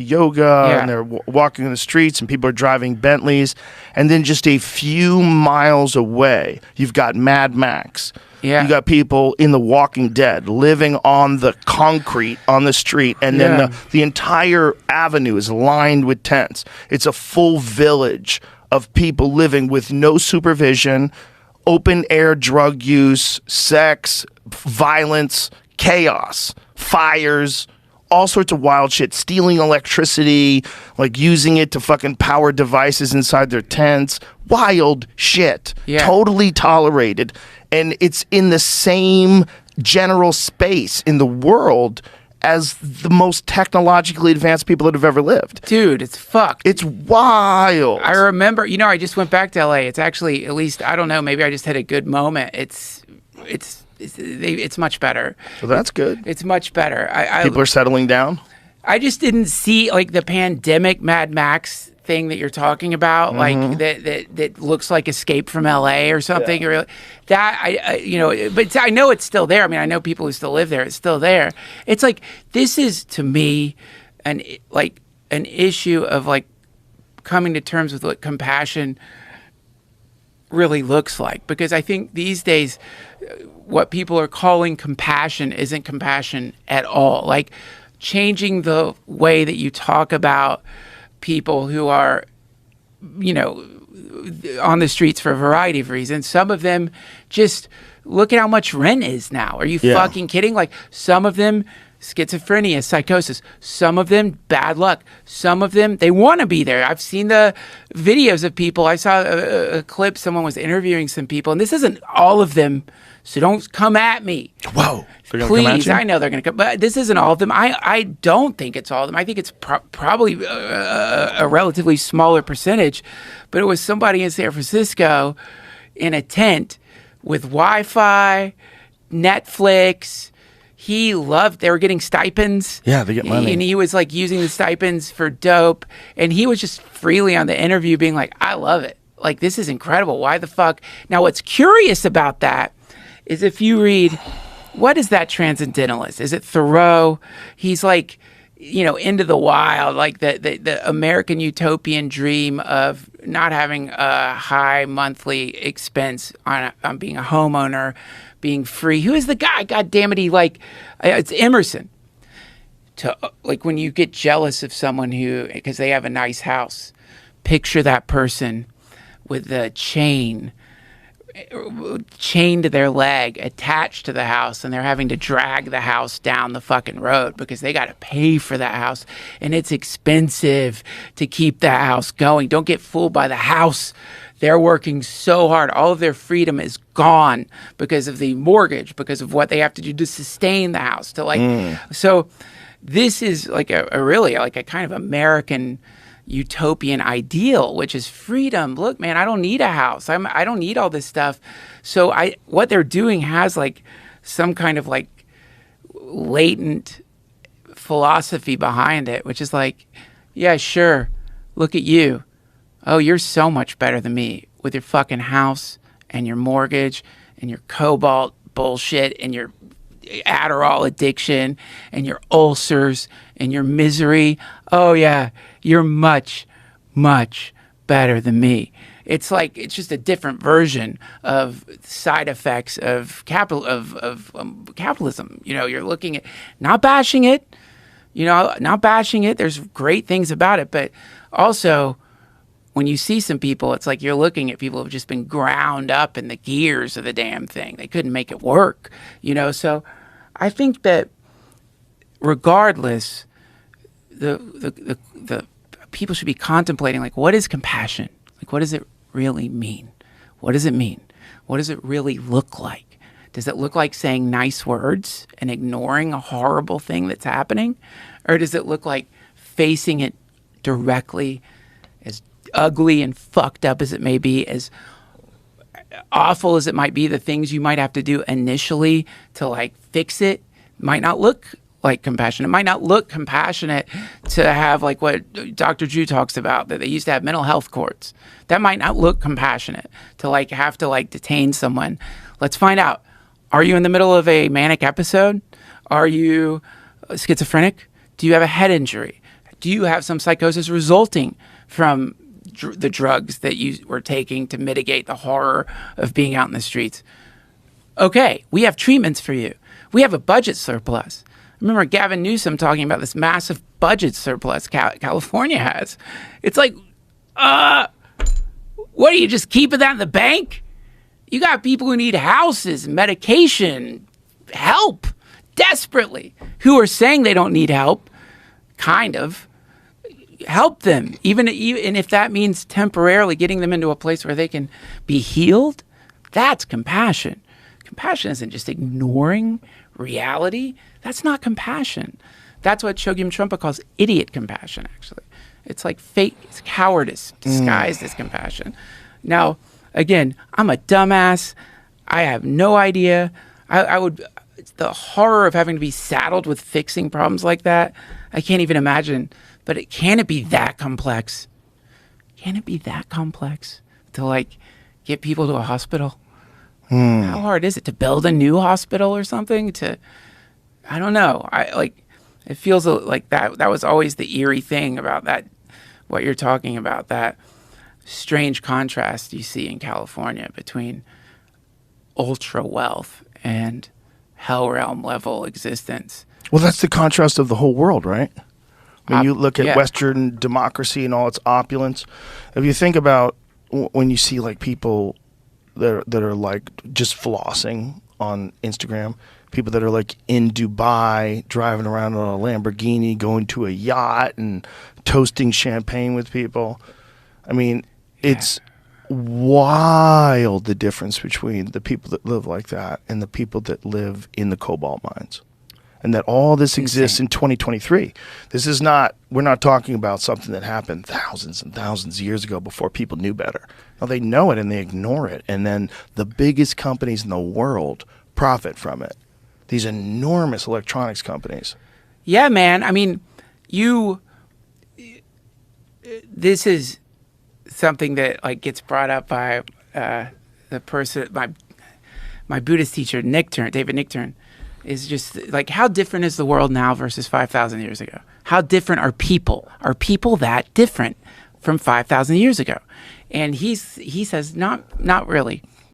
yoga and they're walking in the streets and people are driving Bentleys. And then just a few miles away, you've got Mad Max. Yeah. You got people in The Walking Dead living on the concrete on the street. And then the entire avenue is lined with tents. It's a full village of people living with no supervision, open air drug use, sex, violence, chaos, fires, all sorts of wild shit, stealing electricity, like using it to fucking power devices inside their tents. Wild shit. Yeah. Totally tolerated. And it's in the same general space in the world as the most technologically advanced people that have ever lived. Dude, it's fucked. It's wild. I remember, I just went back to LA. It's actually, at least, I don't know, maybe I just had a good moment. It's much better. So that's good. It's much better. People are settling down? I just didn't see like the pandemic Mad Max thing that you're talking about, like that looks like Escape from LA or something. Or that but I know it's still there. I mean, I know people who still live there. It's still there. It's like, this is to me an issue of like coming to terms with what compassion really looks like, because I think these days what people are calling compassion isn't compassion at all. Like changing the way that you talk about people who are, on the streets for a variety of reasons. Some of them just look at how much rent is now. Are you fucking kidding? Like some of them schizophrenia, psychosis. Some of them bad luck. Some of them they want to be there. I've seen the videos of people. I saw a clip. Someone was interviewing some people, and this isn't all of them. So don't come at me. Whoa. Please, I know they're going to come. But this isn't all of them. I don't think it's all of them. I think it's probably a relatively smaller percentage. But it was somebody in San Francisco in a tent with Wi-Fi, Netflix. They were getting stipends. Yeah, they get money. And he was like using the stipends for dope. And he was just freely on the interview being like, I love it. Like, this is incredible. Why the fuck? Now, what's curious about that is if you read, what is that transcendentalist? Is it Thoreau? He's like, into the wild, like the American utopian dream of not having a high monthly expense on being a homeowner, being free. Who is the guy? God damn it. It's Emerson. Like when you get jealous of someone because they have a nice house, picture that person with the chain to their leg attached to the house, and they're having to drag the house down the fucking road because they got to pay for that house, and it's expensive to keep that house going. Don't get fooled by the house. They're working so hard. All of their freedom is gone because of the mortgage, because of what they have to do to sustain the house. So this is like a really like a kind of American utopian ideal, which is freedom. Look, man, I don't need a house. I don't need all this stuff. So what they're doing has like some kind of like latent philosophy behind it, which is like, yeah, sure. Look at you. Oh, you're so much better than me with your fucking house and your mortgage and your cobalt bullshit and your Adderall addiction and your ulcers and your misery. Oh yeah, you're much, much better than me. It's like, it's just a different version of side effects of capitalism. You're looking at, not bashing it, There's great things about it, but also when you see some people, it's like you're looking at people who've just been ground up in the gears of the damn thing. They couldn't make it work, So I think that regardless, the people should be contemplating, like, what is compassion? Like, what does it really mean? What does it mean? What does it really look like? Does it look like saying nice words and ignoring a horrible thing that's happening? Or does it look like facing it directly, as ugly and fucked up as it may be, as awful as it might be, the things you might have to do initially to like fix it might not look like compassion. It might not look compassionate to have like what Dr. Drew talks about, that they used to have mental health courts. That might not look compassionate to like have to like detain someone. Let's find out. Are you in the middle of a manic episode? Are you schizophrenic? Do you have a head injury? Do you have some psychosis resulting from the drugs that you were taking to mitigate the horror of being out in the streets? Okay, we have treatments for you. We have a budget surplus. Remember Gavin Newsom talking about this massive budget surplus California has. It's like, what are you just keeping that in the bank? You got people who need houses, medication, help, desperately, who are saying they don't need help, kind of. Help them, even if that means temporarily getting them into a place where they can be healed. That's compassion. Compassion isn't just ignoring reality. That's not compassion. That's what Chogyam Trungpa calls idiot compassion, actually. It's like fake, it's cowardice disguised as compassion. Now, again, I'm a dumbass. I have no idea. I would, the horror of having to be saddled with fixing problems like that, I can't even imagine. But can it be that complex? Can it be that complex to like get people to a hospital? How hard is it to build a new hospital or something? I don't know. It feels like that was always the eerie thing about that, what you're talking about, that strange contrast you see in California between ultra wealth and hell realm level existence. Well, that's the contrast of the whole world, right? When you look at Western democracy and all its opulence, if you think about when you see like people that are like just flossing on Instagram, people that are like in Dubai, driving around on a Lamborghini, going to a yacht and toasting champagne with people. I mean, it's wild, the difference between the people that live like that and the people that live in the cobalt mines. And that all this exists in 2023. This is not, we're not talking about something that happened thousands and thousands of years ago before people knew better. No, they know it and they ignore it. And then the biggest companies in the world profit from it. These enormous electronics companies. Yeah, man. I mean, this is something that like gets brought up by the person, my Buddhist teacher, David Nichtern, is just like, how different is the world now versus 5,000 years ago? How different are people? Are people that different from 5,000 years ago? And he says, not really.